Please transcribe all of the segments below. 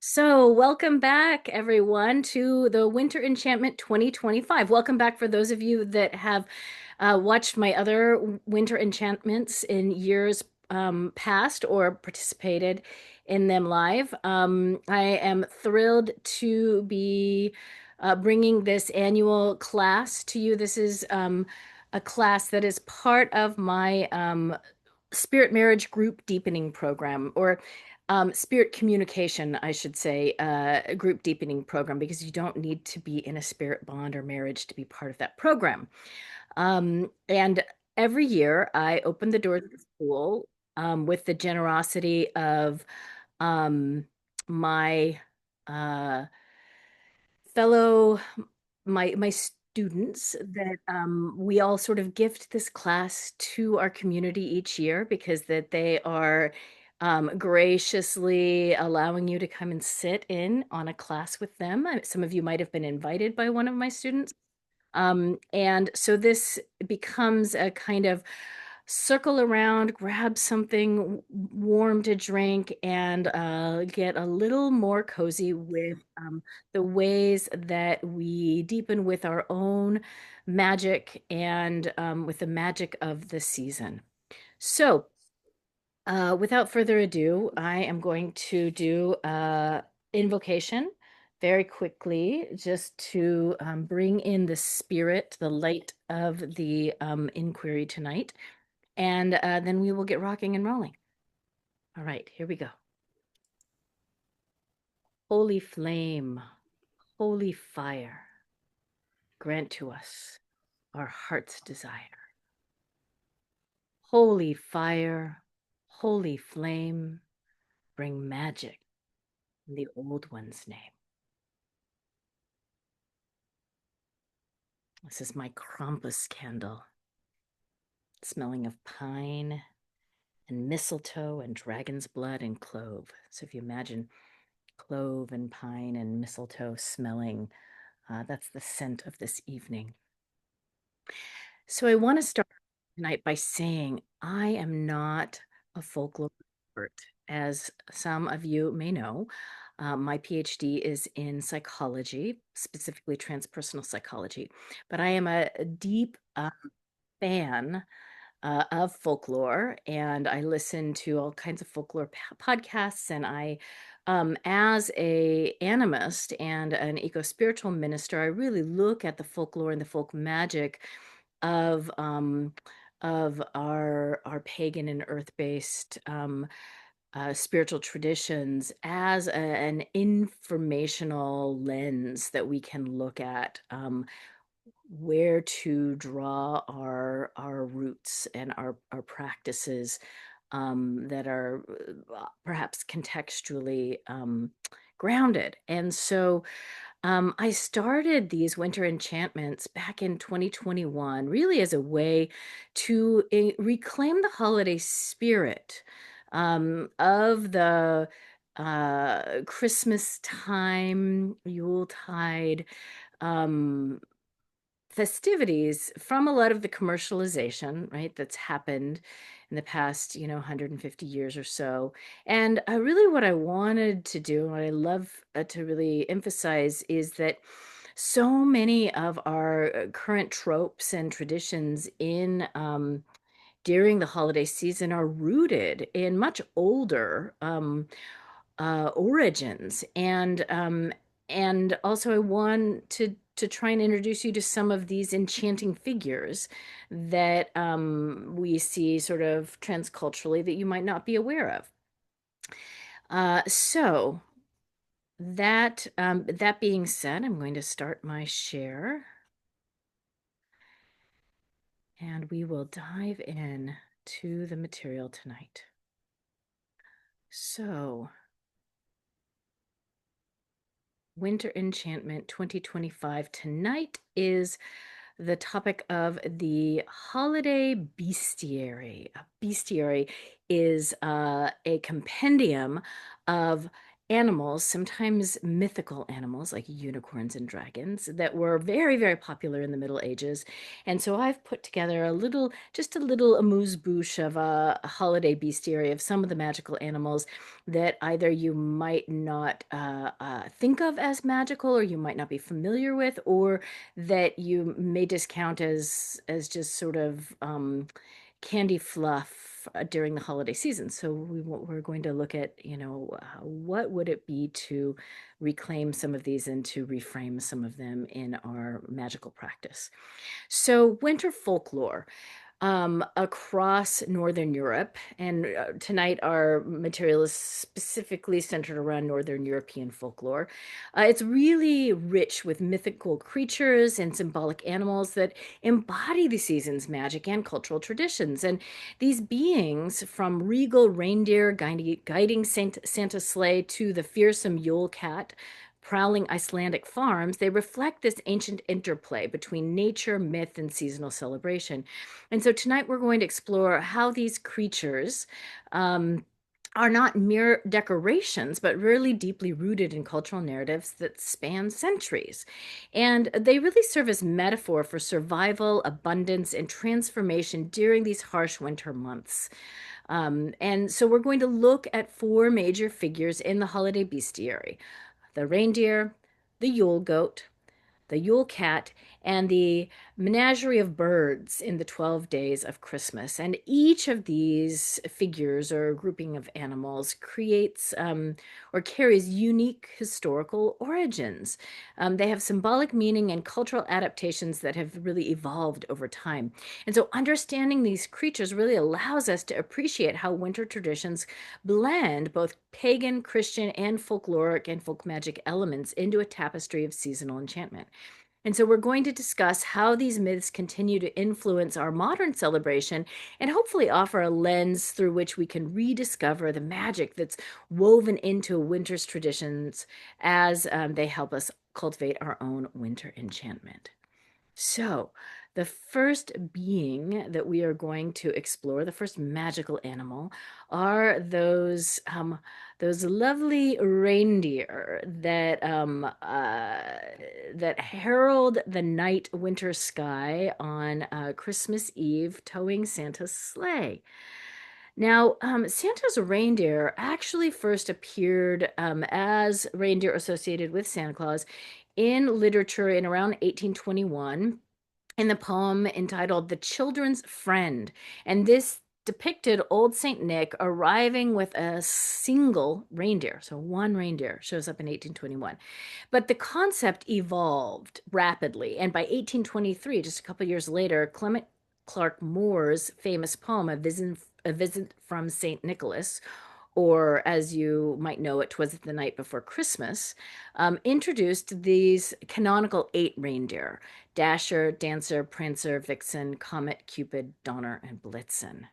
So, welcome back, everyone, to the Winter Enchantment 2025. Welcome back for those of you that have watched my other Winter Enchantments in years past or participated in them live. I am thrilled to be bringing this annual class to you. This is a class that is part of my spirit marriage group deepening program, or spirit communication, I should say, a group deepening program, because you don't need to be in a spirit bond or marriage to be part of that program. And every year I open the doors of the school with the generosity of um, my uh, fellow my students that we all sort of gift this class to our community each year because that they are graciously allowing you to come and sit in on a class with them. Some of you might have been invited by one of my students. And so this becomes a kind of circle around, grab something warm to drink, and get a little more cozy with the ways that we deepen with our own magic and with the magic of the season. So, without further ado, I am going to do invocation very quickly just to bring in the spirit, the light of the inquiry tonight. And then we will get rocking and rolling. All right, here we go. Holy flame, holy fire, grant to us our heart's desire. Holy fire, holy flame, bring magic in the old one's name. This is my Krampus candle, smelling of pine and mistletoe and dragon's blood and clove. So if you imagine clove and pine and mistletoe smelling, that's the scent of this evening. So I want to start tonight by saying I am not a folklore expert. As some of you may know, my PhD is in psychology, specifically transpersonal psychology, but I am a deep fan of folklore, and I listen to all kinds of folklore podcasts. And I, as a animist and an eco-spiritual minister, I really look at the folklore and the folk magic of our pagan and earth-based spiritual traditions as an informational lens that we can look at where to draw our roots and our practices that are perhaps contextually grounded. And so I started these winter enchantments back in 2021, really as a way to reclaim the holiday spirit of the Christmas time, Yuletide um, festivities from a lot of the commercialization, right, that's happened in the past, 150 years or so. And really what I wanted to do, and what I love to really emphasize, is that so many of our current tropes and traditions in during the holiday season are rooted in much older origins. And also I want to try and introduce you to some of these enchanting figures that we see sort of transculturally that you might not be aware of. So that being said, I'm going to start my share, and we will dive in to the material tonight. So, Winter Enchantment 2025 tonight is the topic of the holiday bestiary. A bestiary is a compendium of animals, sometimes mythical animals like unicorns and dragons, that were very, very popular in the Middle Ages. And so I've put together just a little amuse-bouche of a holiday bestiary of some of the magical animals that either you might not think of as magical, or you might not be familiar with, or that you may discount as just sort of candy fluff during the holiday season. So we're going to look at, what would it be to reclaim some of these and to reframe some of them in our magical practice. So winter folklore across Northern Europe. And tonight, our material is specifically centered around Northern European folklore. It's really rich with mythical creatures and symbolic animals that embody the season's magic and cultural traditions. And these beings, from regal reindeer guiding Santa's sleigh to the fearsome Yule Cat, prowling Icelandic farms, they reflect this ancient interplay between nature, myth, and seasonal celebration. And so tonight we're going to explore how these creatures are not mere decorations, but really deeply rooted in cultural narratives that span centuries. And they really serve as metaphor for survival, abundance, and transformation during these harsh winter months. And so we're going to look at four major figures in the holiday bestiary: the reindeer, the Yule goat, the Yule Cat, and the menagerie of birds in the 12 days of Christmas. And each of these figures or grouping of animals creates or carries unique historical origins. They have symbolic meaning and cultural adaptations that have really evolved over time. And so understanding these creatures really allows us to appreciate how winter traditions blend both pagan, Christian, and folkloric and folk magic elements into a tapestry of seasonal enchantment. And so we're going to discuss how these myths continue to influence our modern celebration and hopefully offer a lens through which we can rediscover the magic that's woven into winter's traditions as they help us cultivate our own winter enchantment. So, the first being that we are going to explore, the first magical animal, are those lovely reindeer that herald the night winter sky on Christmas Eve, towing Santa's sleigh. Now, Santa's reindeer actually first appeared as reindeer associated with Santa Claus in literature in around 1821 in the poem entitled The Children's Friend. And this depicted old Saint Nick arriving with a single reindeer. So one reindeer shows up in 1821. But the concept evolved rapidly. And by 1823, just a couple years later, Clement Clark Moore's famous poem, A Visit from St. Nicholas, or as you might know it, "'Twas the Night Before Christmas," introduced these canonical 8 reindeer: Dasher, Dancer, Prancer, Vixen, Comet, Cupid, Donner, and Blitzen.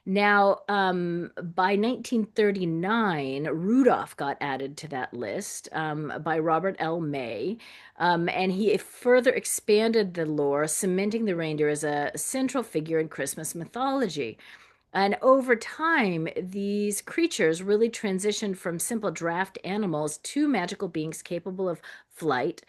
Now, by 1939, Rudolph got added to that list by Robert L. May, and he further expanded the lore, cementing the reindeer as a central figure in Christmas mythology. And over time, these creatures really transitioned from simple draft animals to magical beings capable of flight.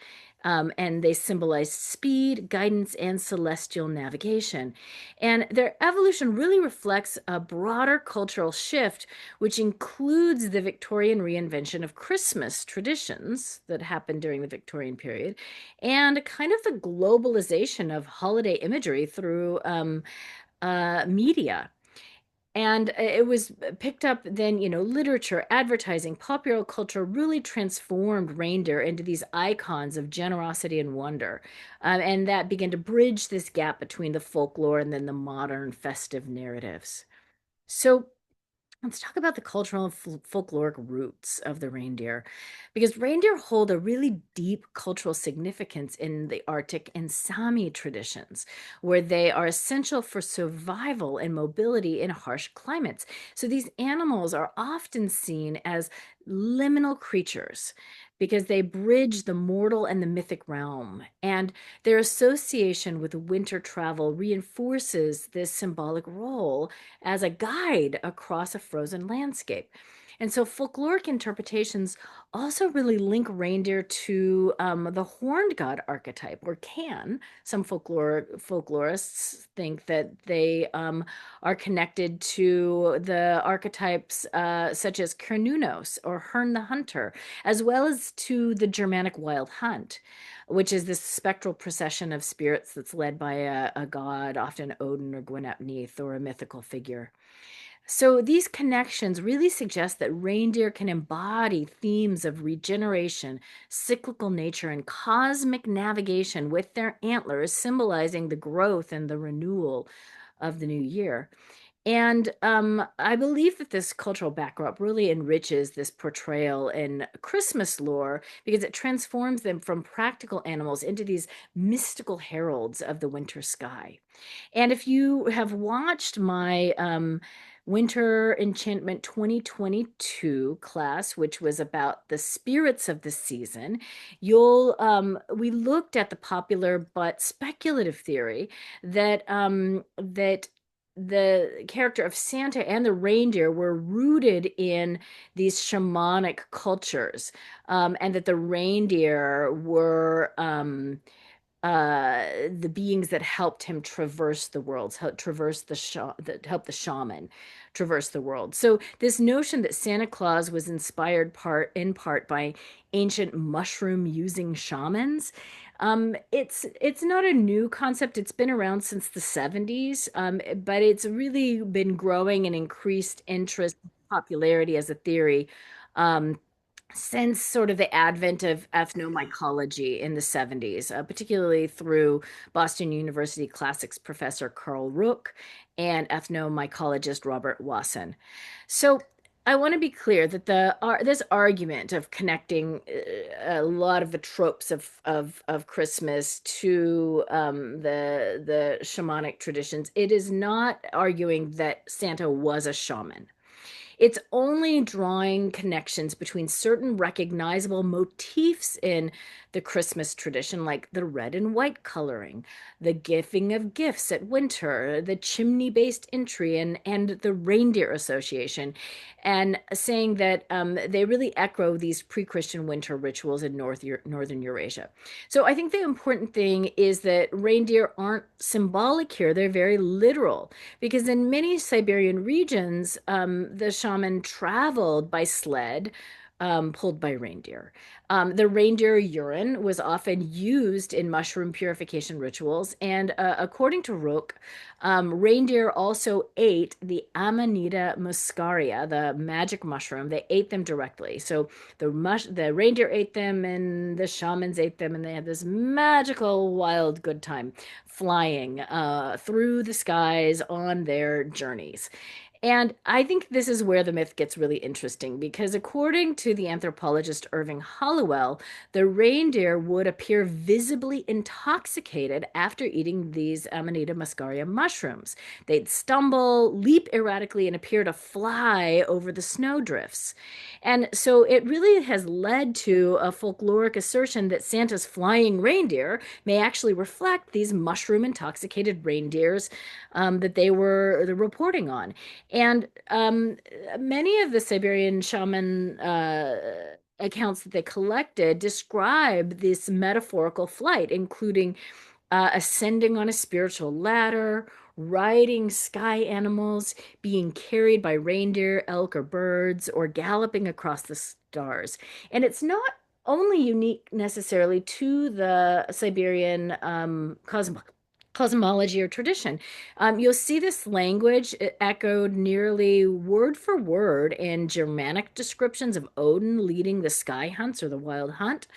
And they symbolize speed, guidance, and celestial navigation. And their evolution really reflects a broader cultural shift, which includes the Victorian reinvention of Christmas traditions that happened during the Victorian period, and kind of the globalization of holiday imagery through media. And it was picked up then, literature, advertising, popular culture really transformed reindeer into these icons of generosity and wonder. And that began to bridge this gap between the folklore and then the modern festive narratives. So let's talk about the cultural and folkloric roots of the reindeer, because reindeer hold a really deep cultural significance in the Arctic and Sami traditions, where they are essential for survival and mobility in harsh climates. So these animals are often seen as liminal creatures because they bridge the mortal and the mythic realm. And their association with winter travel reinforces this symbolic role as a guide across a frozen landscape. And so folkloric interpretations also really link reindeer to the horned god archetype, or can. Some folklorists think that they are connected to the archetypes such as Cernunnos or Hern the Hunter, as well as to the Germanic wild hunt, which is this spectral procession of spirits that's led by a god, often Odin or Gwyneth Neith, or a mythical figure. So these connections really suggest that reindeer can embody themes of regeneration, cyclical nature, and cosmic navigation with their antlers, symbolizing the growth and the renewal of the new year. And I believe that this cultural backdrop really enriches this portrayal in Christmas lore because it transforms them from practical animals into these mystical heralds of the winter sky. And if you have watched my Winter Enchantment 2022 class, which was about the spirits of the season, we looked at the popular but speculative theory that the character of Santa and the reindeer were rooted in these shamanic cultures, and that the reindeer were the beings that helped him traverse the worlds, help traverse that helped the shaman traverse the world. So this notion that Santa Claus was inspired in part by ancient mushroom using shamans, it's not a new concept. It's been around since the 70s, but it's really been growing and increased interest, popularity as a theory. Um, since sort of the advent of ethnomycology in the 70s, particularly through Boston University classics professor Carl Rook and ethnomycologist Robert Wasson. So I want to be clear that this argument of connecting a lot of the tropes of Christmas to the shamanic traditions, it is not arguing that Santa was a shaman. It's only drawing connections between certain recognizable motifs in the Christmas tradition, like the red and white coloring, the giving of gifts at winter, the chimney-based entry, and the reindeer association, and saying that they really echo these pre-Christian winter rituals in Northern Eurasia. So I think the important thing is that reindeer aren't symbolic here; they're very literal, because in many Siberian regions, the shaman traveled by sled, pulled by reindeer. The reindeer urine was often used in mushroom purification rituals, and according to Rook, reindeer also ate the Amanita muscaria, the magic mushroom. They ate them directly. So the reindeer ate them, and the shamans ate them, and they had this magical, wild, good time flying through the skies on their journeys. And I think this is where the myth gets really interesting because, according to the anthropologist Irving Hollowell, the reindeer would appear visibly intoxicated after eating these Amanita muscaria mushrooms. They'd stumble, leap erratically, and appear to fly over the snowdrifts. And so it really has led to a folkloric assertion that Santa's flying reindeer may actually reflect these mushroom intoxicated reindeers that they were reporting on. And many of the Siberian shaman accounts that they collected describe this metaphorical flight, including ascending on a spiritual ladder, riding sky animals, being carried by reindeer, elk, or birds, or galloping across the stars. And it's not only unique necessarily to the Siberian cosmology or tradition. You'll see this language echoed nearly word for word in Germanic descriptions of Odin leading the sky hunts or the wild hunt,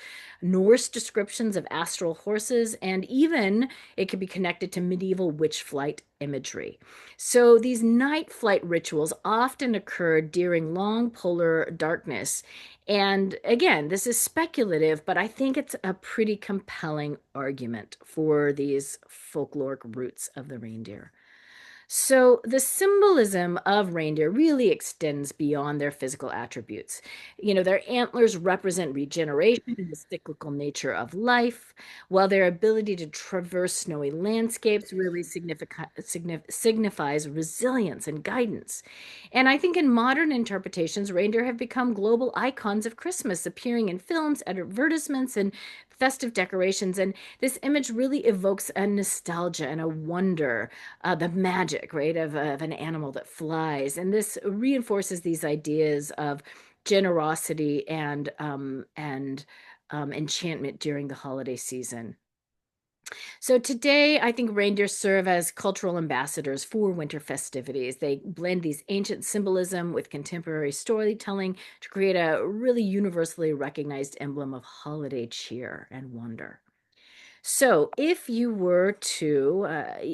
Norse descriptions of astral horses, and even it could be connected to medieval witch flight imagery. So these night flight rituals often occurred during long polar darkness. And again, this is speculative, but I think it's a pretty compelling argument for these folkloric roots of the reindeer. So the symbolism of reindeer really extends beyond their physical attributes. Their antlers represent regeneration and the cyclical nature of life, while their ability to traverse snowy landscapes really signifies resilience and guidance. And I think in modern interpretations, reindeer have become global icons of Christmas, appearing in films, advertisements, and festive decorations. And this image really evokes a nostalgia and a wonder, the magic, right, of an animal that flies. And this reinforces these ideas of generosity and enchantment during the holiday season. So today, I think reindeer serve as cultural ambassadors for winter festivities. They blend these ancient symbolism with contemporary storytelling to create a really universally recognized emblem of holiday cheer and wonder. So, if you were to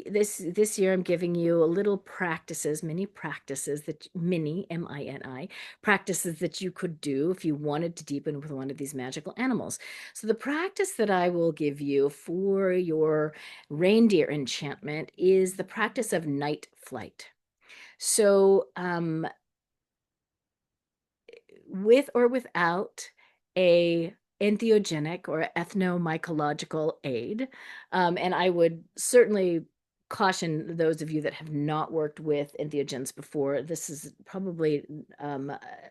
this year, I'm giving you a little practices, mini practices that mini mini practices that you could do if you wanted to deepen with one of these magical animals. So, the practice that I will give you for your reindeer enchantment is the practice of night flight. So, with or without a entheogenic or ethnomycological aid. And I would certainly caution those of you that have not worked with entheogens before. This is probably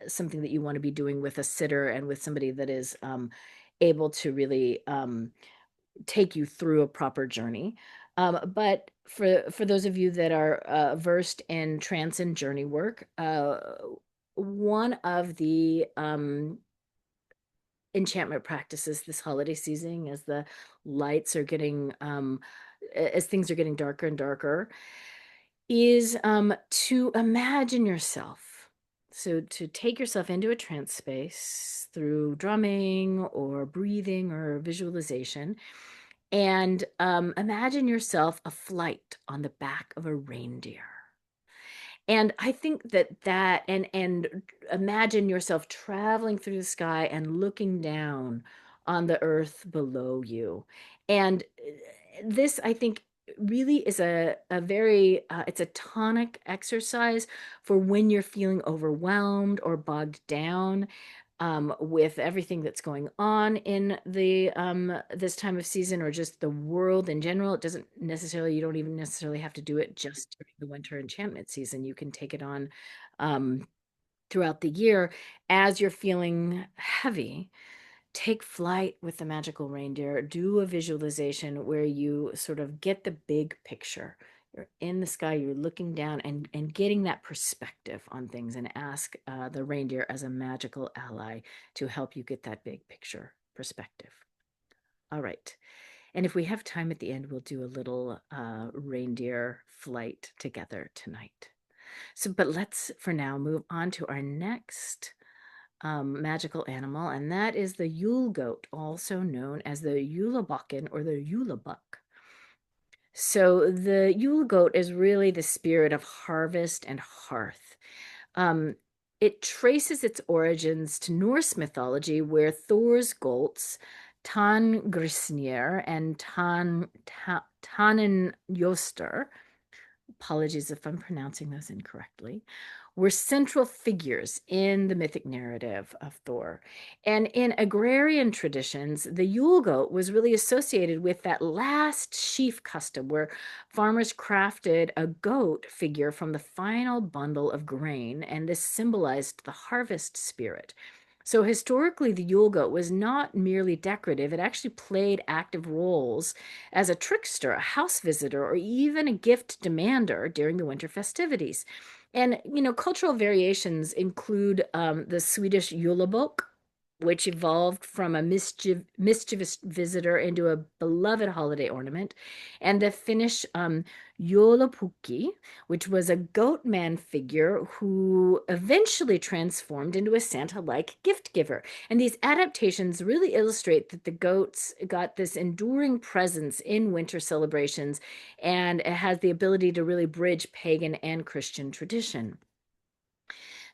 something that you want to be doing with a sitter and with somebody that is able to really take you through a proper journey. But for those of you that are versed in trance and journey work, one of the enchantment practices this holiday season, as the lights are getting as things are getting darker and darker, is to imagine yourself. So to take yourself into a trance space through drumming or breathing or visualization, and imagine yourself a flight on the back of a reindeer. And I think that imagine yourself traveling through the sky and looking down on the earth below you. And this, I think, really is a very it's a tonic exercise for when you're feeling overwhelmed or bogged down with everything that's going on in the this time of season, or just the world in general. It doesn't necessarily, you don't even necessarily have to do it just during the winter enchantment season. You can take it on um, throughout the year as you're feeling heavy. Take flight with the magical reindeer. Do a visualization where you sort of get the big picture. You're in the sky, you're looking down and getting that perspective on things, and ask the reindeer as a magical ally to help you get that big picture perspective. All right. And if we have time at the end, we'll do a little reindeer flight together tonight. So, but let's for now move on to our next magical animal, and that is the Yule Goat, also known as the Yulebakken or the Yulebuck. So the Yule Goat is really the spirit of harvest and hearth. Um, it traces its origins to Norse mythology, where Thor's goats, Tangrisnir and Tanenjoster, apologies if I'm pronouncing those incorrectly, were central figures in the mythic narrative of Thor. And in agrarian traditions, the Yule goat was really associated with that last sheaf custom where farmers crafted a goat figure from the final bundle of grain, and this symbolized the harvest spirit. So historically, the Yule goat was not merely decorative, it actually played active roles as a trickster, a house visitor, or even a gift demander during the winter festivities. And, cultural variations include the Swedish Julebok, which evolved from a mischievous visitor into a beloved holiday ornament, and the Finnish Joulupukki, which was a goat man figure who eventually transformed into a Santa-like gift giver. And these adaptations really illustrate that the goats got this enduring presence in winter celebrations, and it has the ability to really bridge pagan and Christian tradition.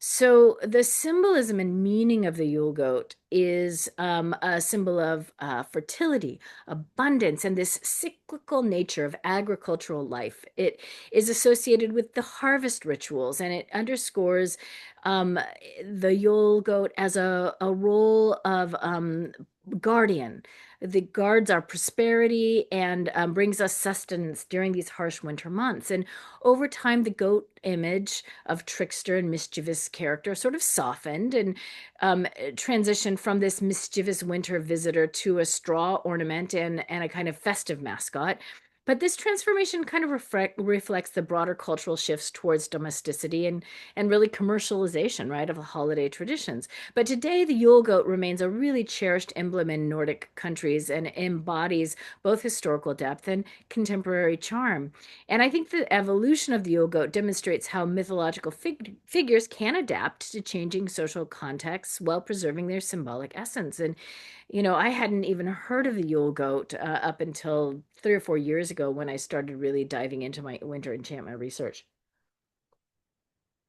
So the symbolism and meaning of the Yule goat is a symbol of fertility, abundance, and this cyclical nature of agricultural life. It is associated with the harvest rituals, and it underscores um, the Yule goat as a role of guardian. The guards our prosperity and brings us sustenance during these harsh winter months. And over time, the goat image of trickster and mischievous character sort of softened and transitioned from this mischievous winter visitor to a straw ornament and a kind of festive mascot. But this transformation kind of reflects the broader cultural shifts towards domesticity and really commercialization, right, of the holiday traditions. But today, the Yule goat remains a really cherished emblem in Nordic countries and embodies both historical depth and contemporary charm. And I think the evolution of the Yule Goat demonstrates how mythological figures can adapt to changing social contexts while preserving their symbolic essence. And, I hadn't even heard of the Yule Goat up until 3 or 4 years ago when I started really diving into my winter enchantment research.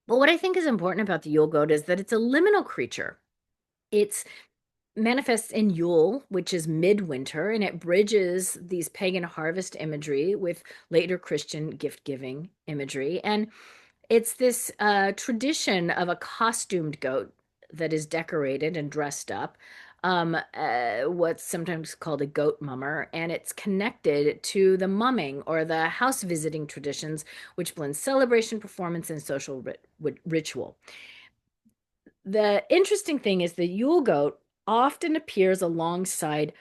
But what I think is important about the Yule Goat is that it's a liminal creature. It's manifests in Yule, which is midwinter, and it bridges these pagan harvest imagery with later Christian gift giving imagery. And it's this tradition of a costumed goat that is decorated and dressed up, what's sometimes called a goat mummer, and it's connected to the mumming or the house visiting traditions, which blend celebration, performance, and social ritual. The interesting thing is the Yule goat often appears alongside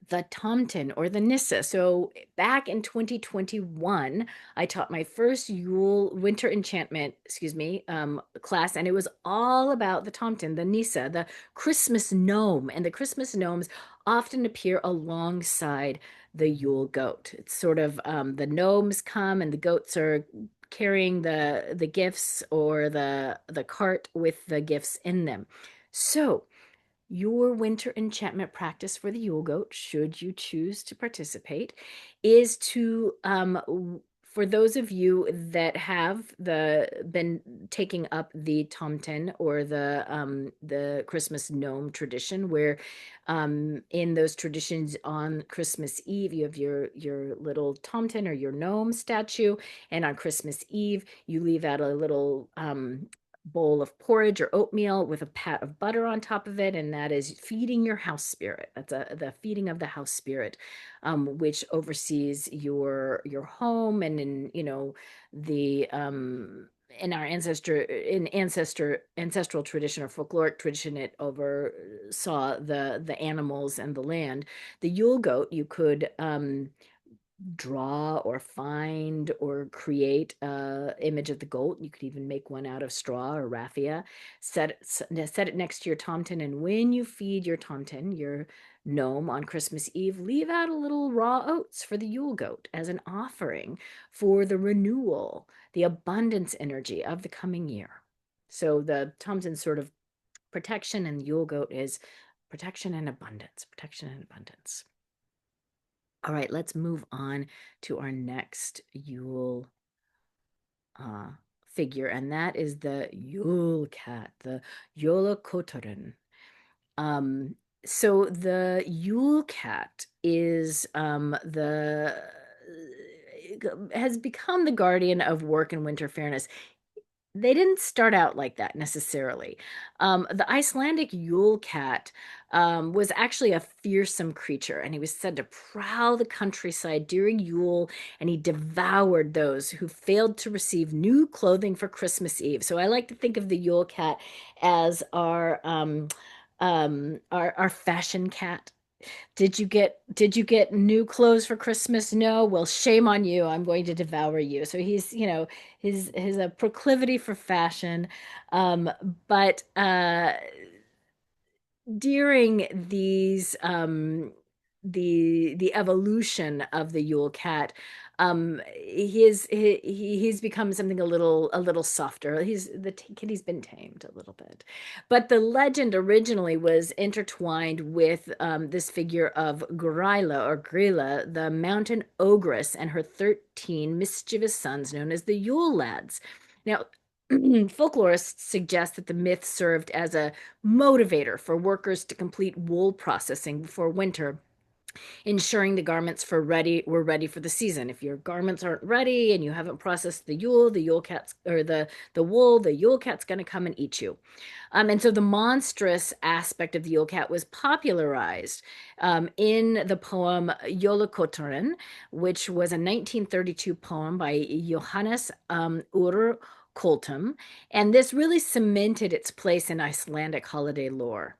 the Tomten or the Nissa. So back in 2021, I taught my first Yule winter enchantment, class, and it was all about the Tomten, the Nissa, the Christmas gnome, and the Christmas gnomes often appear alongside the Yule goat. It's sort of the gnomes come and the goats are carrying the gifts or the cart with the gifts in them. So your winter enchantment practice for the Yule Goat, should you choose to participate, is to for those of you that have the been taking up the Tomten or the Christmas gnome tradition, where in those traditions on Christmas Eve you have your little Tomten or your gnome statue, and on Christmas Eve you leave out a little bowl of porridge or oatmeal with a pat of butter on top of it, and that is feeding your house spirit. That's the feeding of the house spirit, which oversees your home and in the in our ancestral tradition or folkloric tradition, it oversaw the animals and the land. The Yule goat, you could draw or find or create a image of the goat. You could even make one out of straw or raffia. Set it next to your tomten, and when you feed your tomten, your gnome, on Christmas Eve, leave out a little raw oats for the Yule goat as an offering for the renewal, the abundance energy of the coming year. So the tomten's sort of protection, and the Yule goat is protection and abundance, protection and abundance. All right, let's move on to our next Yule uh, figure, and that is the Yule Cat, the Yule Kotorin. Um, so the Yule Cat is the has become the guardian of work and winter fairness. They didn't start out like that necessarily. The Icelandic Yule Cat was actually a fearsome creature, and he was said to prowl the countryside during Yule, and he devoured those who failed to receive new clothing for Christmas Eve. So I like to think of the Yule Cat as our fashion cat. Did you get new clothes for Christmas? No. Well, shame on you. I'm going to devour you. So he's, his a proclivity for fashion. But during the evolution of the Yule Cat, he's become something a little softer. The kitty's been tamed a little bit, but the legend originally was intertwined with this figure of Gorilla or Grilla, the mountain ogress, and her 13 mischievous sons known as the Yule Lads. Now, Folklorists suggest that the myth served as a motivator for workers to complete wool processing before winter, ensuring the garments were ready for the season. If your garments aren't ready and you haven't processed the Yule cat's or the wool, the Yule cat's going to come and eat you. And so the monstrous aspect of the Yule Cat was popularized in the poem Jólakötturinn, which was a 1932 poem by Johannes Ur Koltum, and this really cemented its place in Icelandic holiday lore.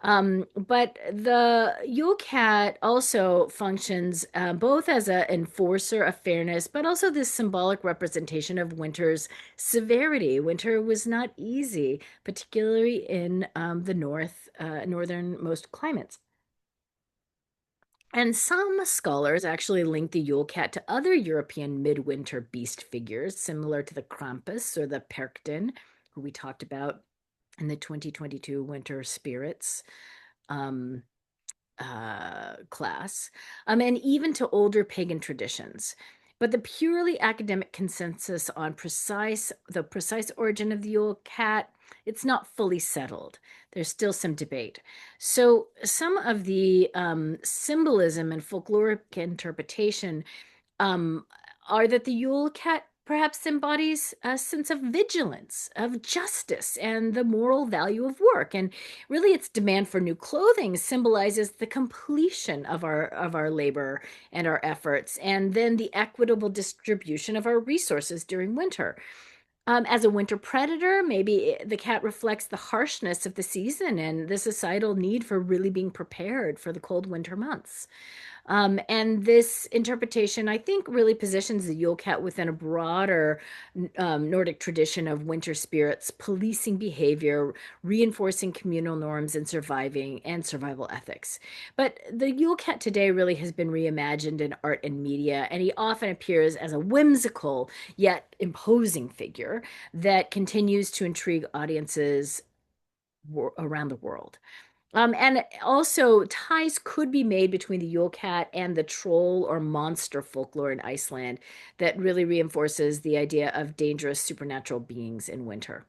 But the Yule Cat also functions both as an enforcer of fairness, but also this symbolic representation of winter's severity. Winter was not easy, particularly in the northernmost climates. And some scholars actually link the Yule Cat to other European midwinter beast figures, similar to the Krampus or the Perkten, who we talked about in the 2022 Winter Spirits. Um, class, and even to older pagan traditions. But the purely academic consensus on the precise origin of the Yule Cat, it's not fully settled. There's still some debate. So some of the symbolism and folkloric interpretation um, are that the Yule Cat perhaps embodies a sense of vigilance, of justice, and the moral value of work. And really, its demand for new clothing symbolizes the completion of our labor and our efforts, and then the equitable distribution of our resources during winter. As a winter predator, maybe the cat reflects the harshness of the season and the societal need for really being prepared for the cold winter months. And this interpretation, I think, really positions the Yule Cat within a broader Nordic tradition of winter spirits, policing behavior, reinforcing communal norms, and survival ethics. But the Yule Cat today really has been reimagined in art and media, and he often appears as a whimsical yet imposing figure that continues to intrigue audiences around the world. And also, ties could be made between the Yule Cat and the troll or monster folklore in Iceland that really reinforces the idea of dangerous supernatural beings in winter.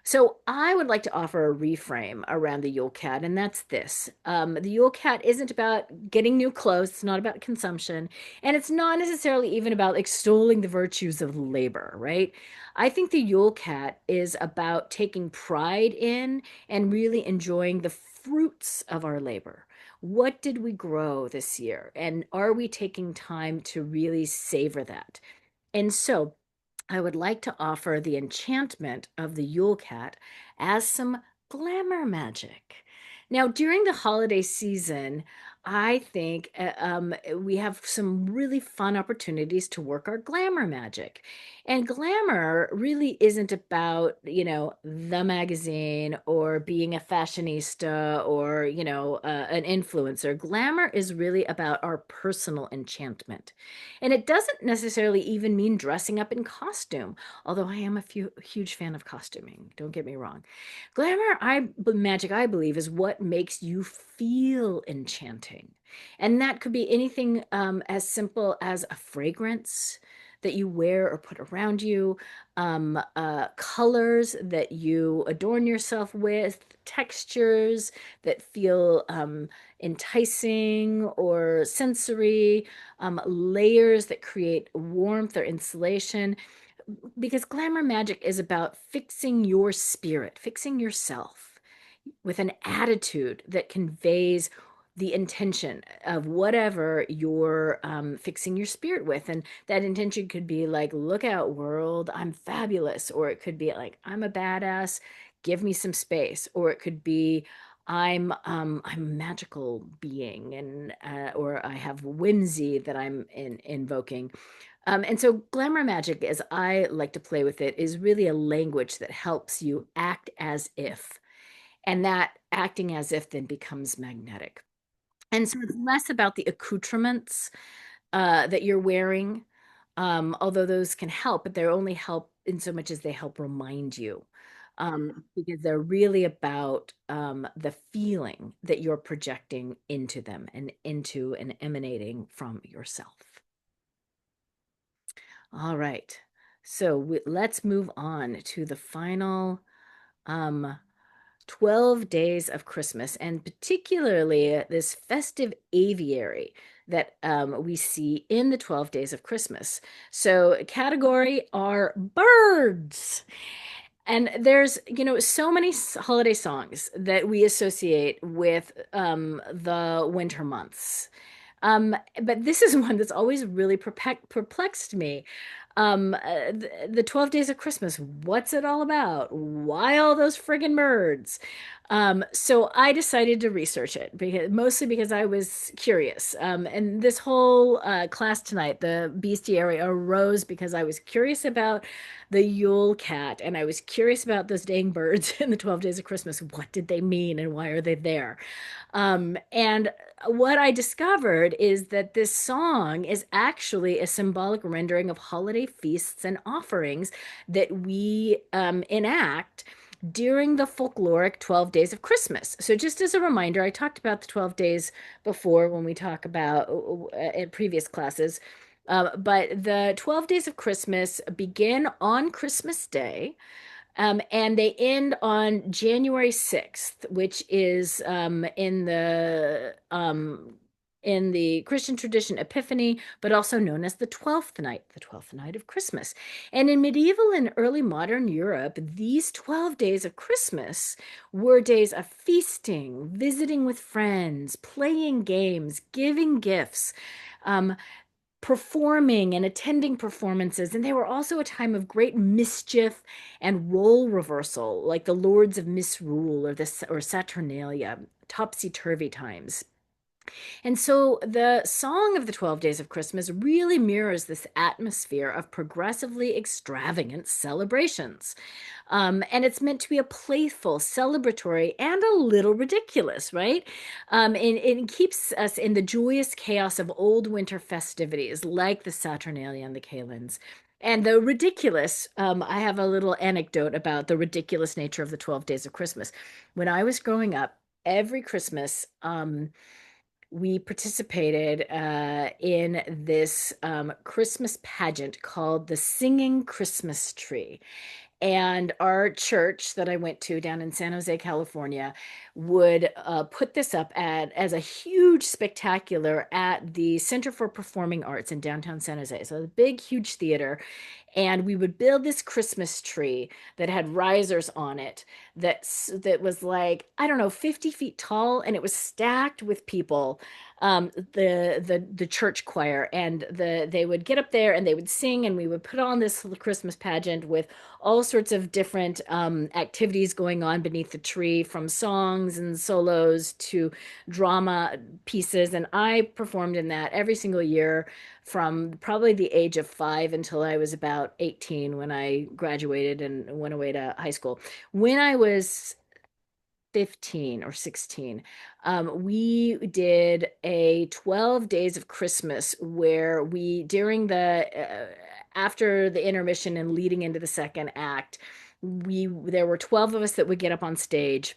So I would like to offer a reframe around the Yule Cat, and that's this. The Yule Cat isn't about getting new clothes, it's not about consumption, and it's not necessarily even about extolling the virtues of labor, right? I think the Yule Cat is about taking pride in and really enjoying the fruits of our labor. What did we grow this year? And are we taking time to really savor that? And so, I would like to offer the enchantment of the Yule Cat as some glamour magic. Now, during the holiday season, I think we have some really fun opportunities to work our glamour magic. And glamour really isn't about, the magazine or being a fashionista or, an influencer. Glamour is really about our personal enchantment. And it doesn't necessarily even mean dressing up in costume, although I am huge fan of costuming. Don't get me wrong. Magic, I believe, is what makes you feel enchanting. And that could be anything as simple as a fragrance that you wear or put around you, colors that you adorn yourself with, textures that feel enticing or sensory, layers that create warmth or insulation. Because glamour magic is about fixing your spirit, fixing yourself with an attitude that conveys the intention of whatever you're fixing your spirit with. And that intention could be like, look out, world, I'm fabulous. Or it could be like, I'm a badass, give me some space. Or it could be, I'm a magical being, and or I have whimsy that invoking. And so glamour magic, as I like to play with it, is really a language that helps you act as if. And that acting as if then becomes magnetic. And so it's less about the accoutrements that you're wearing, although those can help, but they're only help in so much as they help remind you. Because they're really about the feeling that you're projecting into them and into and emanating from yourself. All right. Let's move on to the final um, 12 days of Christmas, and particularly this festive aviary that we see in the 12 days of Christmas. So, category are birds. And there's, so many holiday songs that we associate with the winter months. But this is one that's always really perplexed me. The 12 Days of Christmas, what's it all about? Why all those friggin' birds? So I decided to research it mostly because I was curious. And this whole class tonight, the bestiary, arose because I was curious about the Yule Cat and I was curious about those dang birds in the 12 Days of Christmas. What did they mean and why are they there? And what I discovered is that this song is actually a symbolic rendering of holiday feasts and offerings that we enact during the folkloric 12 days of Christmas. So, just as a reminder, I talked about the 12 days before when we talk about in previous classes. But the 12 days of Christmas begin on Christmas Day. And they end on January 6th, which is in the Christian tradition Epiphany, but also known as the 12th night of Christmas. And in medieval and early modern Europe, these 12 days of Christmas were days of feasting, visiting with friends, playing games, giving gifts. Um, Performing and attending performances, and they were also a time of great mischief and role reversal, like the Lords of Misrule or Saturnalia, topsy-turvy times. And so the song of the 12 Days of Christmas really mirrors this atmosphere of progressively extravagant celebrations. And it's meant to be a playful, celebratory, and a little ridiculous, right? And it keeps us in the joyous chaos of old winter festivities like the Saturnalia and the Kalends. And the ridiculous, I have a little anecdote about the ridiculous nature of the 12 Days of Christmas. When I was growing up, every Christmas, we participated in this Christmas pageant called the Singing Christmas Tree. And our church that I went to down in San Jose, California, would put this up as a huge spectacular at the Center for Performing Arts in downtown San Jose. So the big, huge theater. And we would build this Christmas tree that had risers on it that was like, I don't know, 50 feet tall, and it was stacked with people. The church choir, and they would get up there and they would sing, and we would put on this Christmas pageant with all sorts of different activities going on beneath the tree, from songs and solos to drama pieces. And I performed in that every single year from probably the age of 5 until I was about 18 when I graduated and went away to high school. When I was 15 or 16, we did a 12 days of Christmas where during after the intermission and leading into the second act, there were 12 of us that would get up on stage,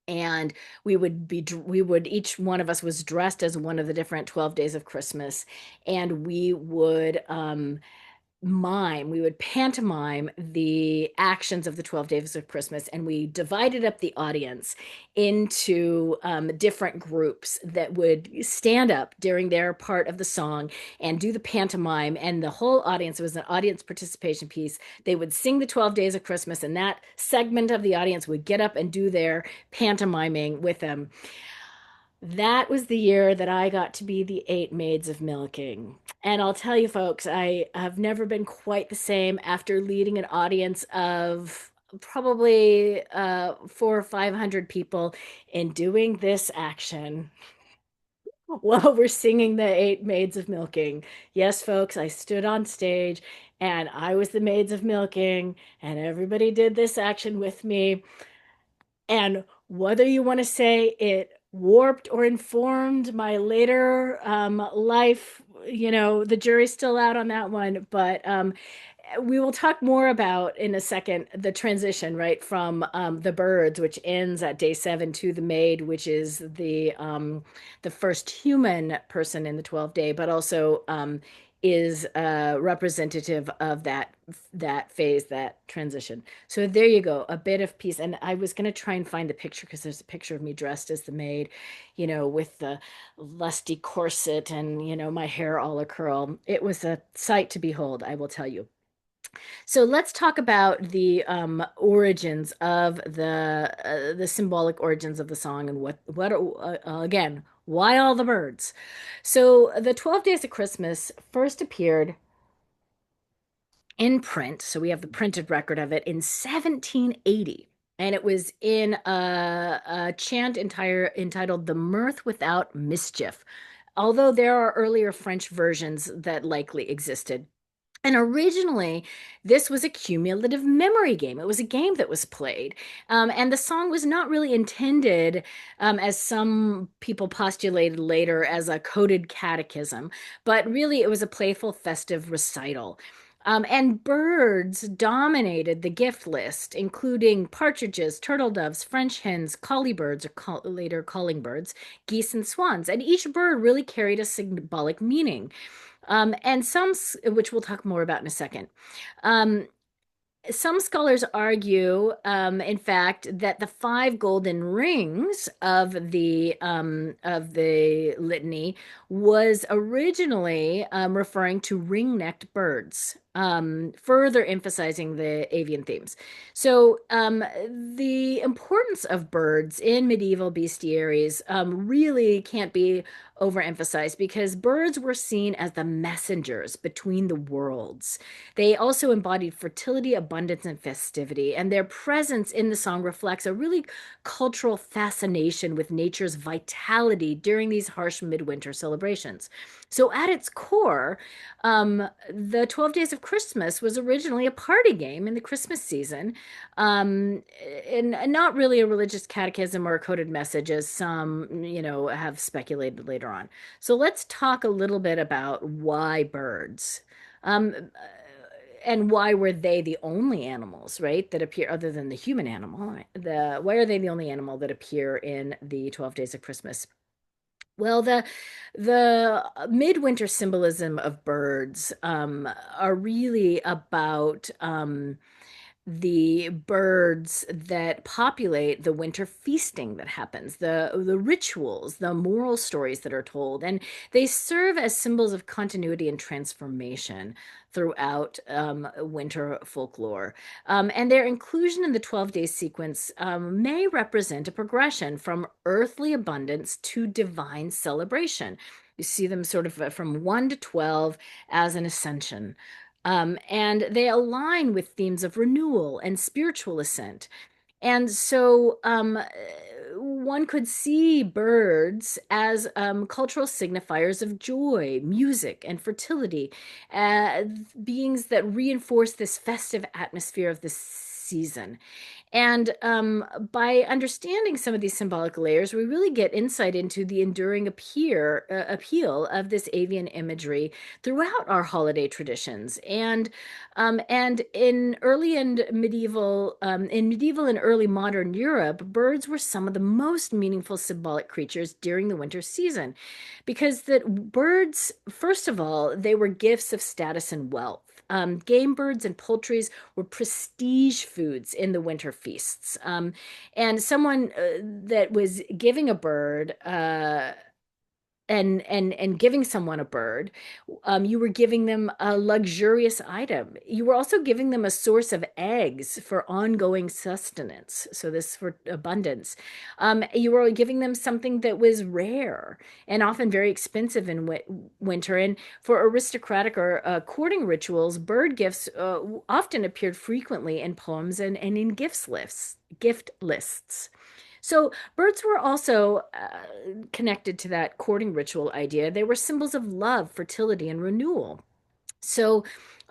and each one of us was dressed as one of the different 12 days of Christmas, and we would pantomime the actions of the 12 days of Christmas, and we divided up the audience into different groups that would stand up during their part of the song and do the pantomime. And the whole audience, it was an audience participation piece. They would sing the 12 days of Christmas, and that segment of the audience would get up and do their pantomiming with them. That was the year that I got to be the eight maids of milking. And I'll tell you, folks, I have never been quite the same after leading an audience of probably 400 or 500 people in doing this action while we're singing the eight maids of milking. Yes, folks, I stood on stage and I was the maids of milking, and everybody did this action with me. And whether you want to say it warped or informed my later life, the jury's still out on that one. But we will talk more about in a second the transition, right, from the birds, which ends at day 7, to the maid, which is the first human person in the 12th day, but also is representative of that phase, that transition. So there you go, a bit of peace. And I was going to try and find the picture because there's a picture of me dressed as the maid, with the lusty corset and my hair all a curl. It was a sight to behold, I will tell you. So let's talk about the origins of the symbolic origins of the song and again, why all the birds? So the 12 Days of Christmas first appeared in print. So we have the printed record of it in 1780. And it was in a chant entitled The Mirth Without Mischief. Although there are earlier French versions that likely existed. And originally, this was a cumulative memory game. It was a game that was played. And the song was not really intended, as some people postulated later, as a coded catechism, but really it was a playful, festive recital. And birds dominated the gift list, including partridges, turtle doves, French hens, collie birds, or later calling birds, geese, and swans. And each bird really carried a symbolic meaning. And which we'll talk more about in a second. Um, some scholars argue, in fact, that the five golden rings of the litany was originally referring to ring-necked birds, further emphasizing the avian themes. So, the importance of birds in medieval bestiaries really can't be overemphasized because birds were seen as the messengers between the worlds. They also embodied fertility, abundance, and festivity, and their presence in the song reflects a really cultural fascination with nature's vitality during these harsh midwinter celebrations. So, at its core, the 12 Days of Christmas was originally a party game in the Christmas season, and not really a religious catechism or a coded message, as some, have speculated later on. So, let's talk a little bit about why birds. Um, and why were they the only animals, right, that appear other than the human animal? Why are they the only animal that appear in the 12 Days of Christmas? Well, the midwinter symbolism of birds are really about the birds that populate the winter feasting that happens, the rituals, the moral stories that are told, and they serve as symbols of continuity and transformation throughout winter folklore. And their inclusion in the 12-day sequence may represent a progression from earthly abundance to divine celebration. You see them sort of from 1 to 12 as an ascension. And they align with themes of renewal and spiritual ascent. And so one could see birds as cultural signifiers of joy, music, and fertility, uh, beings that reinforce this festive atmosphere of the season. And by understanding some of these symbolic layers, we really get insight into the enduring appeal of this avian imagery throughout our holiday traditions. And in medieval and early modern Europe, birds were some of the most meaningful symbolic creatures during the winter season, because that birds, first of all, they were gifts of status and wealth. Game birds and poultries were prestige foods in the winter feasts. And someone that was giving a bird and giving someone a bird, you were giving them a luxurious item. You were also giving them a source of eggs for ongoing sustenance. So this for abundance. You were giving them something that was rare and often very expensive in winter. And for aristocratic or courting rituals, bird gifts often appeared frequently in poems and in gift lists. So birds were also connected to that courting ritual idea. They were symbols of love, fertility, and renewal. So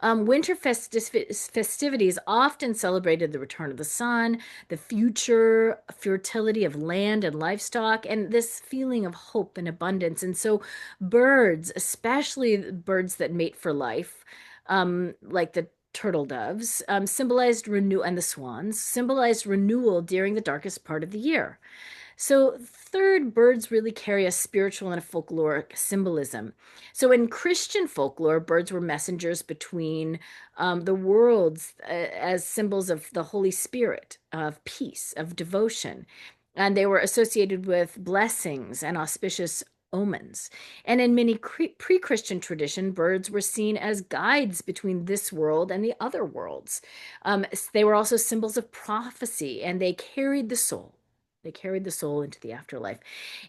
winter festivities often celebrated the return of the sun, the future fertility of land and livestock, and this feeling of hope and abundance. And so birds, especially birds that mate for life, like the turtle doves, symbolized renewal, and the swans symbolized renewal during the darkest part of the year. So, third, birds really carry a spiritual and a folkloric symbolism. So, in Christian folklore, birds were messengers between the worlds as symbols of the Holy Spirit, of peace, of devotion. And they were associated with blessings and auspicious omens. And in many pre-Christian tradition, birds were seen as guides between this world and the other worlds. They were also symbols of prophecy, and they carried the soul. They carried the soul into the afterlife.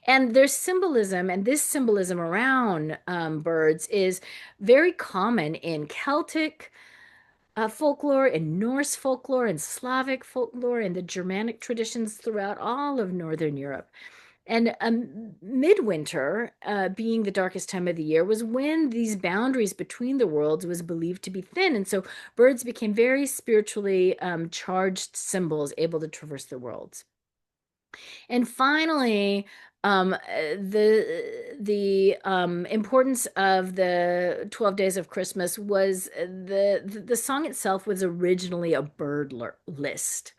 And there's symbolism, and this symbolism around birds is very common in Celtic folklore, in Norse folklore, in Slavic folklore, in the Germanic traditions throughout all of Northern Europe. And midwinter, being the darkest time of the year, was when these boundaries between the worlds was believed to be thin. And so birds became very spiritually charged symbols able to traverse the worlds. And finally, the importance of the 12 days of Christmas was the song itself was originally a list.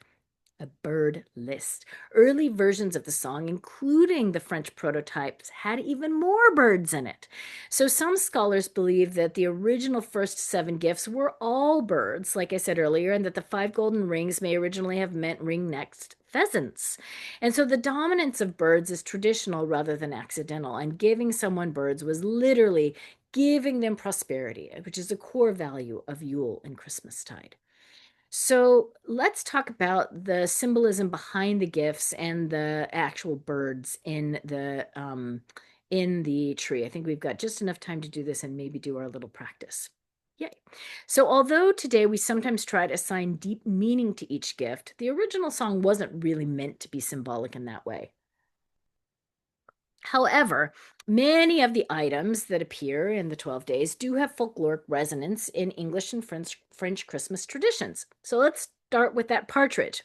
A bird list. Early versions of the song, including the French prototypes, had even more birds in it. So some scholars believe that the original first seven gifts were all birds, like I said earlier, and that the five golden rings may originally have meant ring-necked pheasants. And so the dominance of birds is traditional rather than accidental, and giving someone birds was literally giving them prosperity, which is a core value of Yule and Christmastide. So let's talk about the symbolism behind the gifts and the actual birds in the tree. I think we've got just enough time to do this and maybe do our little practice. Yay. So although today we sometimes try to assign deep meaning to each gift, the original song wasn't really meant to be symbolic in that way. However, many of the items that appear in the 12 days do have folkloric resonance in English and French Christmas traditions. So let's start with that partridge.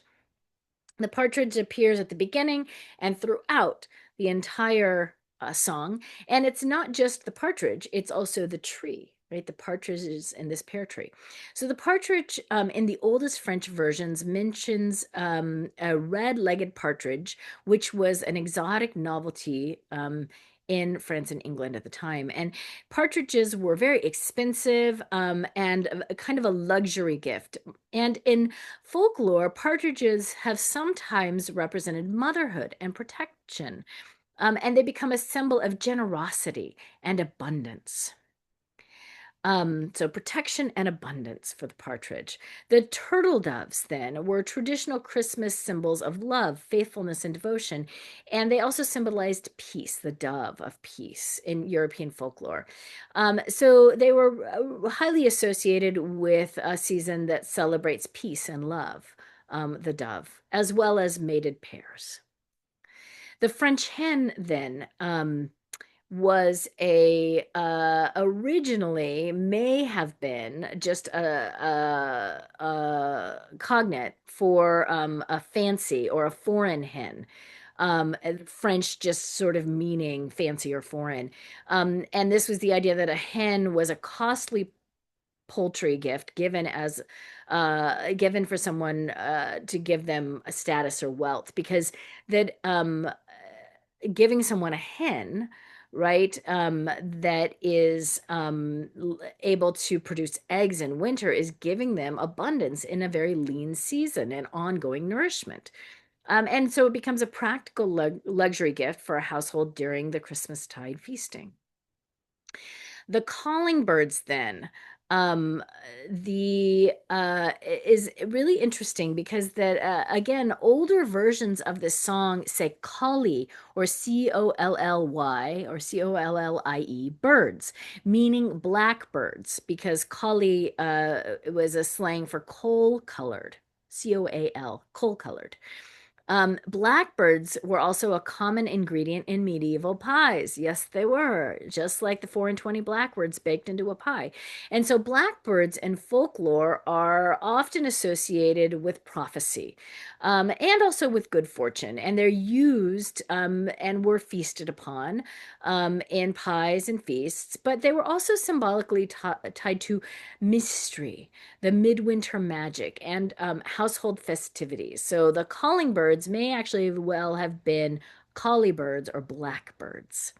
The partridge appears at the beginning and throughout the entire song. And it's not just the partridge, it's also the tree, right? The partridge is in this pear tree. So the partridge in the oldest French versions mentions a red-legged partridge, which was an exotic novelty in France and England at the time. And partridges were very expensive and a kind of a luxury gift. And in folklore, partridges have sometimes represented motherhood and protection, and they become a symbol of generosity and abundance. So protection and abundance for the partridge. The turtle doves then were traditional Christmas symbols of love, faithfulness, and devotion. And they also symbolized peace, the dove of peace in European folklore. So they were highly associated with a season that celebrates peace and love, the dove, as well as mated pairs. The French hen then was a originally may have been just a cognate for a fancy or a foreign hen. French just sort of meaning fancy or foreign. And this was the idea that a hen was a costly poultry gift given for someone to give them a status or wealth, because that giving someone a hen, right, that is able to produce eggs in winter is giving them abundance in a very lean season and ongoing nourishment. And so it becomes a practical luxury gift for a household during the Christmastide feasting. The calling birds then um the is really interesting because that again, older versions of this song say collie or colly or collie birds, meaning blackbirds, because collie was a slang for coal colored, coal colored. Blackbirds were also a common ingredient in medieval pies. Yes, they were, just like the 4 and 20 blackbirds baked into a pie. And so blackbirds in folklore are often associated with prophecy, and also with good fortune. And they're used and were feasted upon in pies and feasts, but they were also symbolically tied to mystery, the midwinter magic, and household festivities. So the calling birds birds may actually well have been collie birds or blackbirds.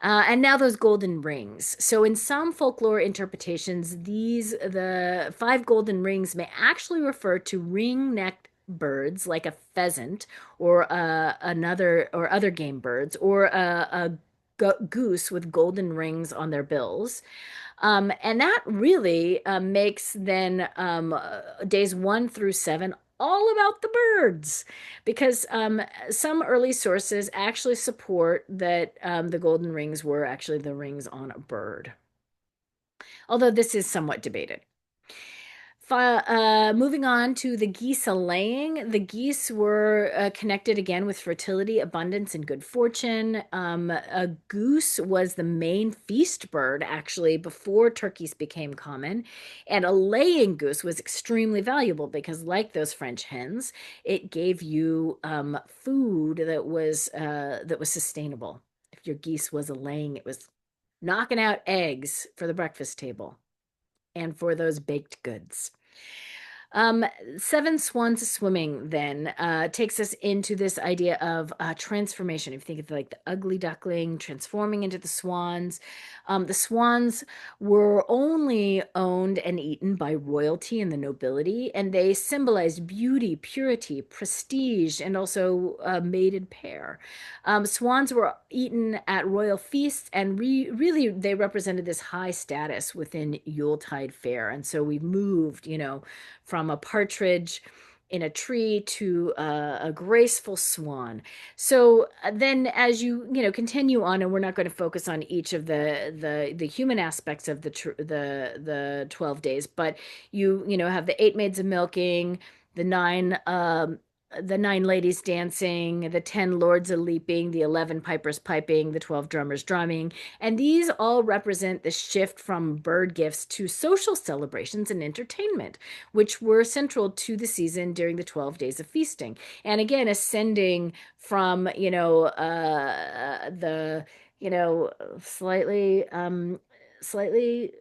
And now those golden rings. So in some folklore interpretations, the five golden rings may actually refer to ring-necked birds like a pheasant or another or other game birds or a goose with golden rings on their bills. And that really makes then days 1 through 7 all about the birds, because some early sources actually support that the golden rings were actually the rings on a bird, although this is somewhat debated. Moving on to the geese laying. The geese were connected again with fertility, abundance, and good fortune. A goose was the main feast bird actually before turkeys became common, and a laying goose was extremely valuable because, like those French hens, it gave you food that was sustainable. If your geese was a laying, it was knocking out eggs for the breakfast table and for those baked goods. Um, Seven Swans Swimming then takes us into this idea of transformation. If you think of like the ugly duckling transforming into the swans were only owned and eaten by royalty and the nobility, and they symbolized beauty, purity, prestige, and also a mated pair. Swans were eaten at royal feasts, and really they represented this high status within Yuletide fare. And so we moved, from a partridge in a tree to a graceful swan. So then, as continue on, and we're not going to focus on each of the human aspects of the 12 days, but you have the eight maids of milking, the nine ladies dancing, the 10 lords a leaping, the 11 pipers piping, the 12 drummers drumming. And these all represent the shift from bird gifts to social celebrations and entertainment, which were central to the season during the 12 days of feasting. And again, ascending from, the, slightly,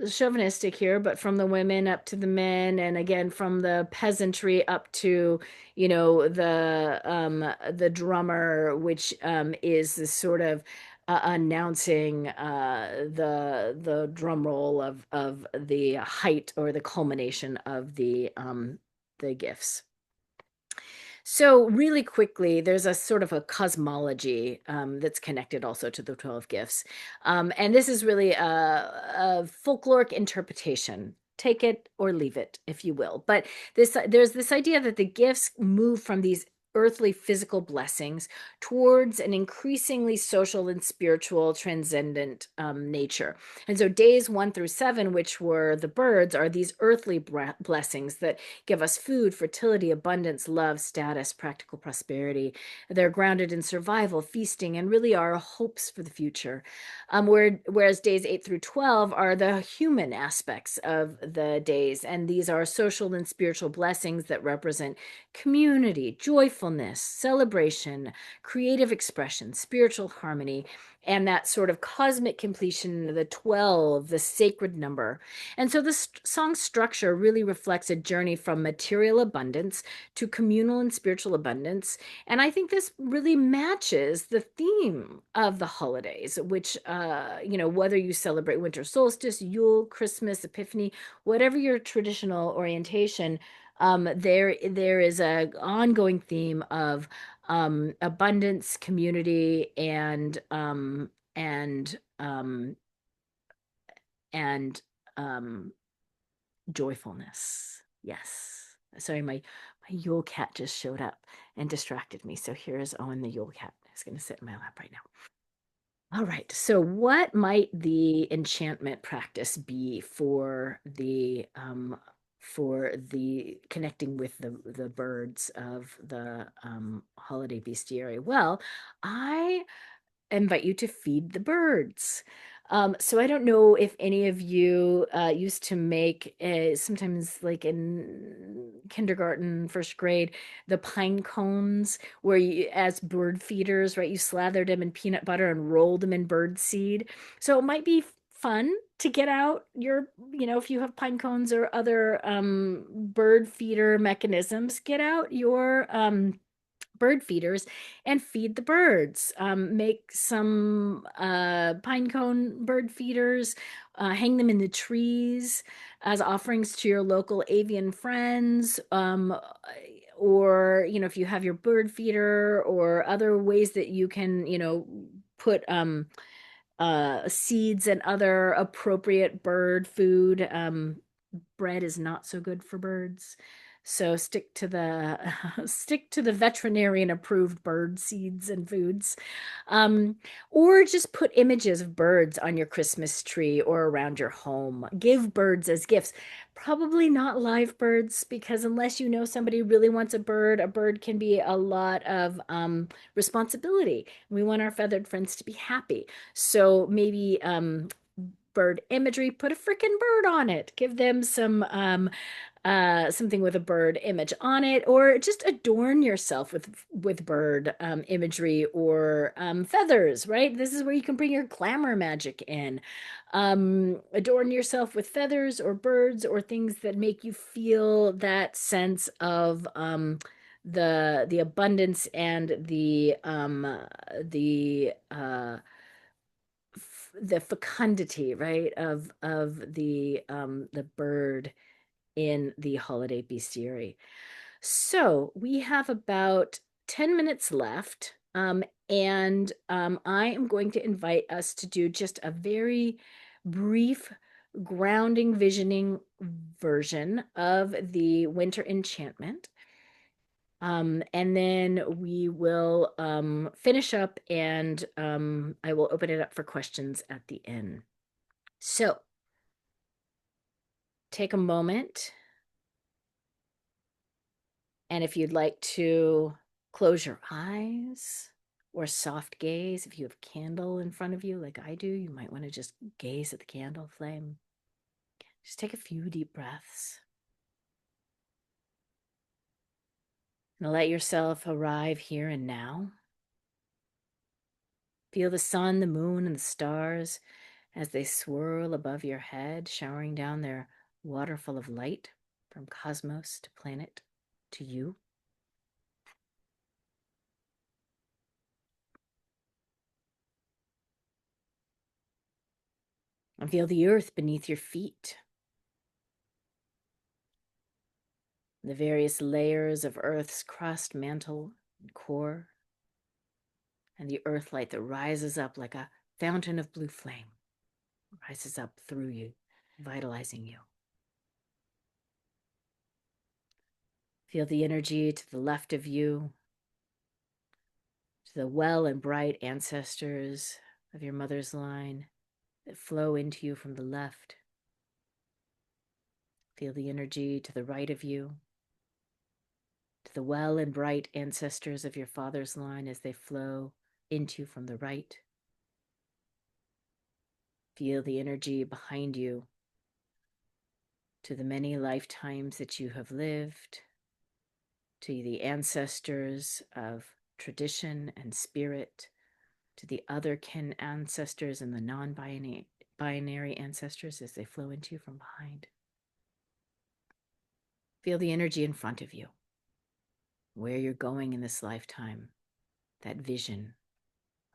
chauvinistic here, but from the women up to the men, and again from the peasantry up to the drummer, which is this sort of announcing the drum roll of the height or the culmination of the gifts. So, really quickly, there's a sort of a cosmology that's connected also to the 12 gifts. And this is really a folkloric interpretation. Take it or leave it, if you will. But there's this idea that the gifts move from these earthly physical blessings towards an increasingly social and spiritual transcendent nature. And so days 1 through 7, which were the birds, are these earthly blessings that give us food, fertility, abundance, love, status, practical prosperity. They're grounded in survival, feasting, and really are hopes for the future. Whereas days 8 through 12 are the human aspects of the days, and these are social and spiritual blessings that represent community, joyfulness, celebration, creative expression, spiritual harmony, and that sort of cosmic completion, the 12, the sacred number. And so the song structure really reflects a journey from material abundance to communal and spiritual abundance. And I think this really matches the theme of the holidays, which, whether you celebrate winter solstice, Yule, Christmas, Epiphany, whatever your traditional orientation, there is a ongoing theme of abundance, community, and and joyfulness. Yes. Sorry, my Yule Cat just showed up and distracted me. So here's Owen the Yule Cat. He's going to sit in my lap right now. All right. So what might the enchantment practice be for the connecting with the birds of the holiday bestiary? Well, I invite you to feed the birds. So I don't know if any of you used to make sometimes like in kindergarten, first grade, the pine cones where you, as bird feeders, right, you slathered them in peanut butter and rolled them in bird seed. So it might be fun to get out your, if you have pine cones or other bird feeder mechanisms, get out your bird feeders and feed the birds. Make some pine cone bird feeders, hang them in the trees as offerings to your local avian friends. Or, if you have your bird feeder or other ways that you can, put seeds and other appropriate bird food. Bread is not so good for birds. So stick to the stick to the veterinarian approved bird seeds and foods. Um, or just put images of birds on your Christmas tree or around your home. Give birds as gifts. Probably not live birds, because unless you know somebody really wants a bird can be a lot of responsibility. We want our feathered friends to be happy. So maybe bird imagery, put a freaking bird on it. Give them something with a bird image on it, or just adorn yourself with bird imagery or feathers, right? This is where you can bring your glamour magic in. Adorn yourself with feathers or birds or things that make you feel that sense of the abundance and the fecundity, right, of the bird in the holiday bestiary. So we have about 10 minutes left. And I am going to invite us to do just a very brief grounding visioning version of the winter enchantment. And then we will finish up, and I will open it up for questions at the end. So take a moment, and if you'd like to close your eyes or soft gaze, if you have a candle in front of you like I do, you might want to just gaze at the candle flame. Just take a few deep breaths. And let yourself arrive here and now. Feel the sun, the moon, and the stars as they swirl above your head, showering down their waterfall of light from cosmos to planet to you. And feel the earth beneath your feet. The various layers of Earth's crust, mantle, and core, and the earth light that rises up like a fountain of blue flame, rises up through you, vitalizing you. Feel the energy to the left of you, to the well and bright ancestors of your mother's line that flow into you from the left. Feel the energy to the right of you, to the well and bright ancestors of your father's line as they flow into you from the right. Feel the energy behind you to the many lifetimes that you have lived, to the ancestors of tradition and spirit, to the other kin ancestors and the non-binary ancestors as they flow into you from behind. Feel the energy in front of you, where you're going in this lifetime, that vision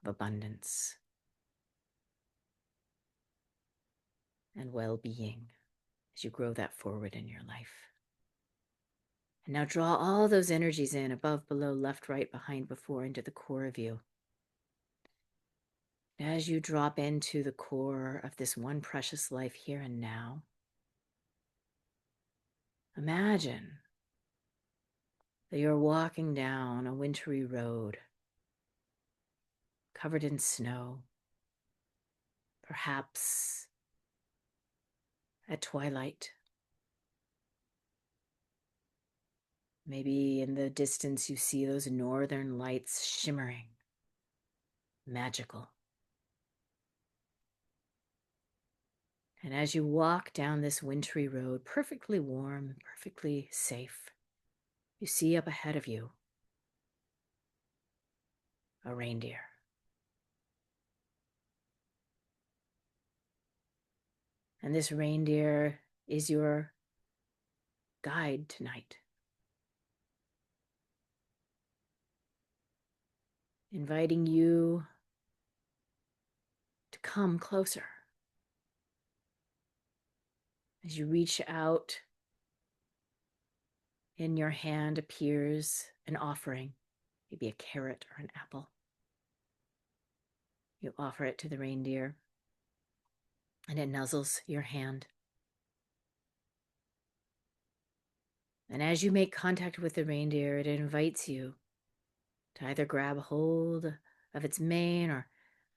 of abundance and well-being as you grow that forward in your life. And now draw all those energies in, above, below, left, right, behind, before, into the core of you. As you drop into the core of this one precious life here and now, imagine that you're walking down a wintry road covered in snow, perhaps at twilight. Maybe in the distance you see those northern lights shimmering, magical. And as you walk down this wintry road, perfectly warm, perfectly safe, you see up ahead of you a reindeer. And this reindeer is your guide tonight, inviting you to come closer. As you reach out, in your hand appears an offering, maybe a carrot or an apple. You offer it to the reindeer, and it nuzzles your hand. And as you make contact with the reindeer, it invites you to either grab hold of its mane or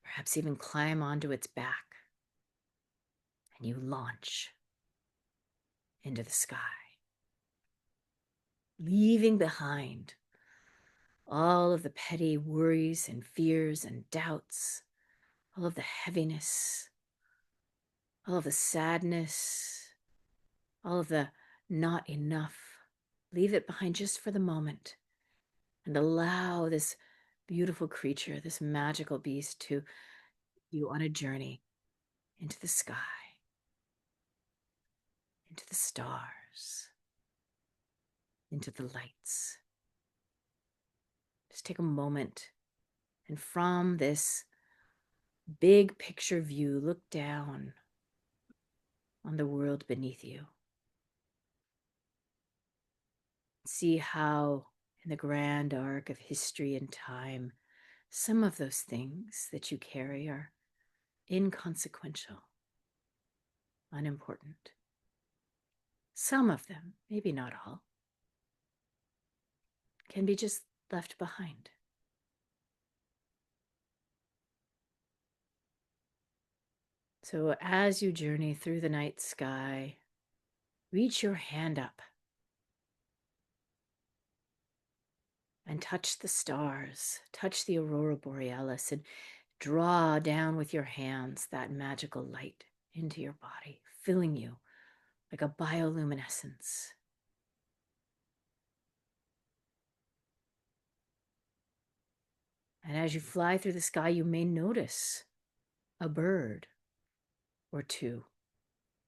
perhaps even climb onto its back. And you launch into the sky, leaving behind all of the petty worries and fears and doubts, all of the heaviness, all of the sadness, all of the not enough. Leave it behind just for the moment and allow this beautiful creature, this magical beast, to you on a journey into the sky, into the stars, into the lights. Just take a moment and from this big picture view, look down on the world beneath you. See how in the grand arc of history and time, some of those things that you carry are inconsequential, unimportant. Some of them, maybe not all, can be just left behind. So as you journey through the night sky, reach your hand up and touch the stars, touch the aurora borealis, and draw down with your hands that magical light into your body, filling you like a bioluminescence. And as you fly through the sky, you may notice a bird or two,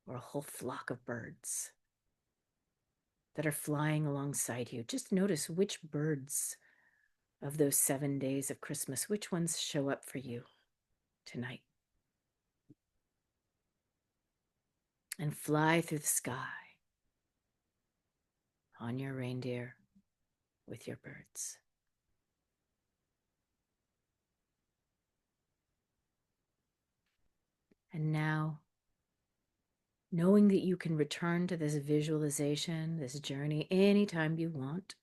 or a whole flock of birds that are flying alongside you. Just notice which birds of those 7 days of Christmas, which ones show up for you tonight. And fly through the sky on your reindeer with your birds. And now, knowing that you can return to this visualization, this journey, anytime you want,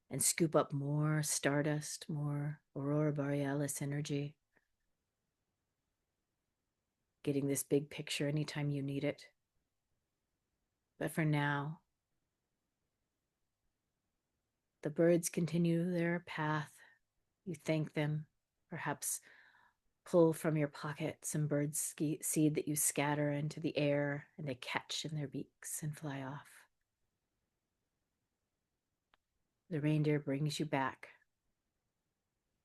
and scoop up more stardust, more aurora borealis energy, getting this big picture anytime you need it. But for now, the birds continue their path. You thank them, perhaps pull from your pocket some bird seed that you scatter into the air, and they catch in their beaks and fly off. The reindeer brings you back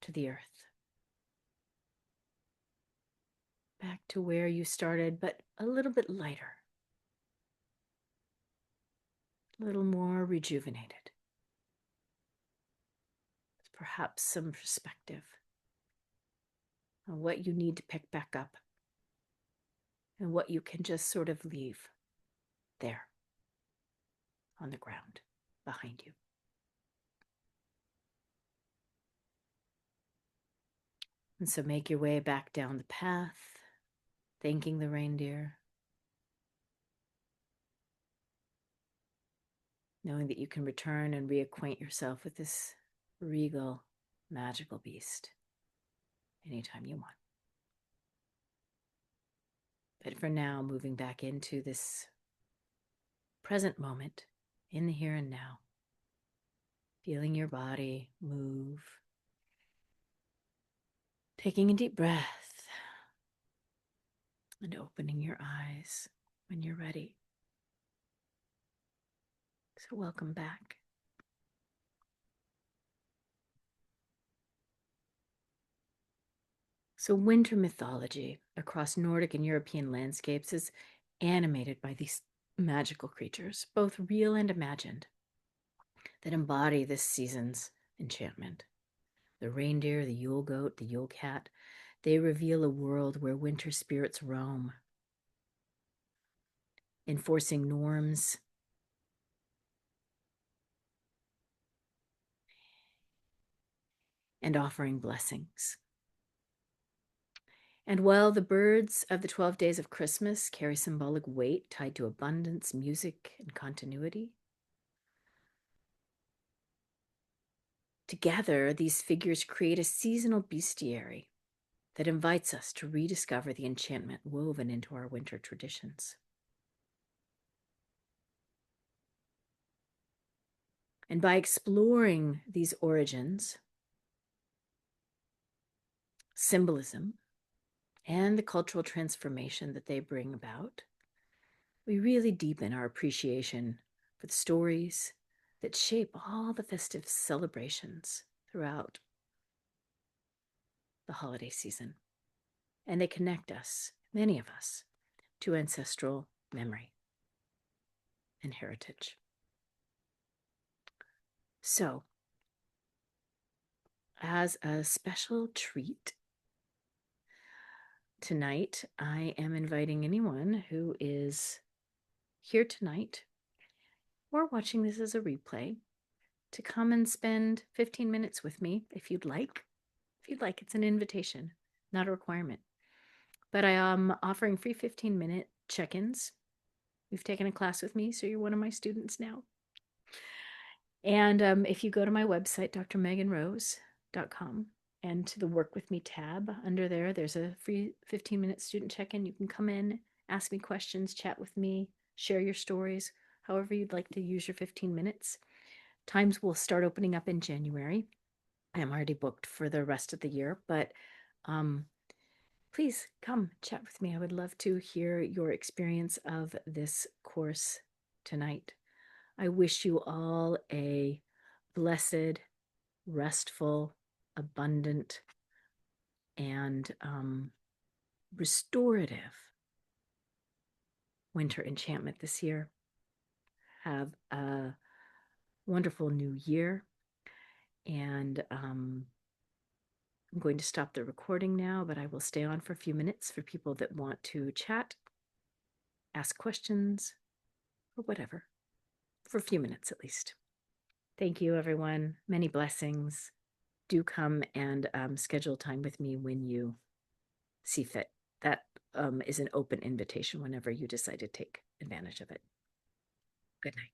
to the earth, back to where you started, but a little bit lighter, a little more rejuvenated. Perhaps some perspective on what you need to pick back up and what you can just sort of leave there on the ground behind you. And so make your way back down the path, thanking the reindeer, knowing that you can return and reacquaint yourself with this regal, magical beast anytime you want. But for now, moving back into this present moment, in the here and now, feeling your body move, taking a deep breath, and opening your eyes when you're ready. So welcome back. So winter mythology across Nordic and European landscapes is animated by these magical creatures, both real and imagined, that embody this season's enchantment. The reindeer, the Yule Goat, the Yule Cat, they reveal a world where winter spirits roam, enforcing norms and offering blessings. And while the birds of the 12 days of Christmas carry symbolic weight tied to abundance, music, and continuity, together these figures create a seasonal bestiary that invites us to rediscover the enchantment woven into our winter traditions. And by exploring these origins, symbolism, and the cultural transformation that they bring about, we really deepen our appreciation for the stories that shape all the festive celebrations throughout the holiday season. And they connect us, many of us, to ancestral memory and heritage. So, as a special treat, tonight I am inviting anyone who is here tonight or watching this as a replay to come and spend 15 minutes with me if you'd like. If you'd like, it's an invitation, not a requirement. But I am offering free 15-minute check-ins. You've taken a class with me, so you're one of my students now. And if you go to my website, drmeganrose.com, and to the Work With Me tab under there, there's a free 15-minute student check-in. You can come in, ask me questions, chat with me, share your stories, however you'd like to use your 15 minutes. Times will start opening up in January. I'm already booked for the rest of the year, but please come chat with me. I would love to hear your experience of this course tonight. I wish you all a blessed, restful, abundant, and restorative winter enchantment this year. Have a wonderful new year. And I'm going to stop the recording now, but I will stay on for a few minutes for people that want to chat, ask questions, or whatever, for a few minutes at least. Thank you, everyone. Many blessings. Do come and schedule time with me when you see fit. That is an open invitation whenever you decide to take advantage of it. Good night.